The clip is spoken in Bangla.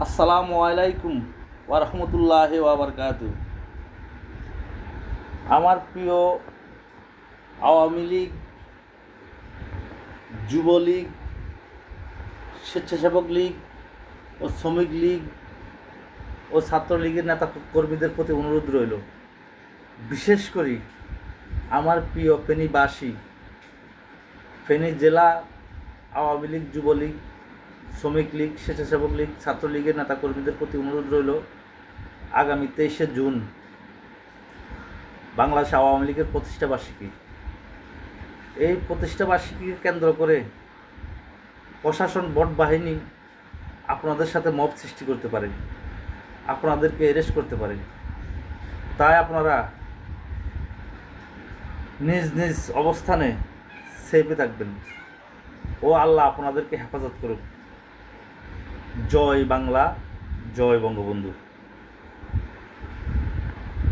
আসসালামু আলাইকুম ওয়া রাহমাতুল্লাহি ওয়া বারাকাতুহু। আমার প্রিয় আওয়ামী লীগ, যুবলীগ, স্বেচ্ছাসেবক লীগ ও শ্রমিক লীগ ও ছাত্রলীগের নেতা কর্মীদের প্রতি অনুরোধ রইল, বিশেষ করে আমার প্রিয় ফেনীবাসী, ফেনী জেলা আওয়ামী লীগ, যুবলীগ, শ্রমিক লীগ, স্বেচ্ছাসেবক লীগ, ছাত্রলীগের নেতা কর্মীদের প্রতি অনুরোধ রইল, আগামী 23শে জুন বাংলাদেশ আওয়ামী লীগের প্রতিষ্ঠাবার্ষিকী। এই প্রতিষ্ঠাবার্ষিকীকে কেন্দ্র করে প্রশাসন বট বাহিনী আপনাদের সাথে মব সৃষ্টি করতে পারে, আপনাদেরকে অ্যারেস্ট করতে পারে। তাই আপনারা নিজ নিজ অবস্থানে সেফে থাকবেন ও আল্লাহ আপনাদেরকে হেফাজত করুক। জয় বাংলা, জয় বঙ্গবন্ধু।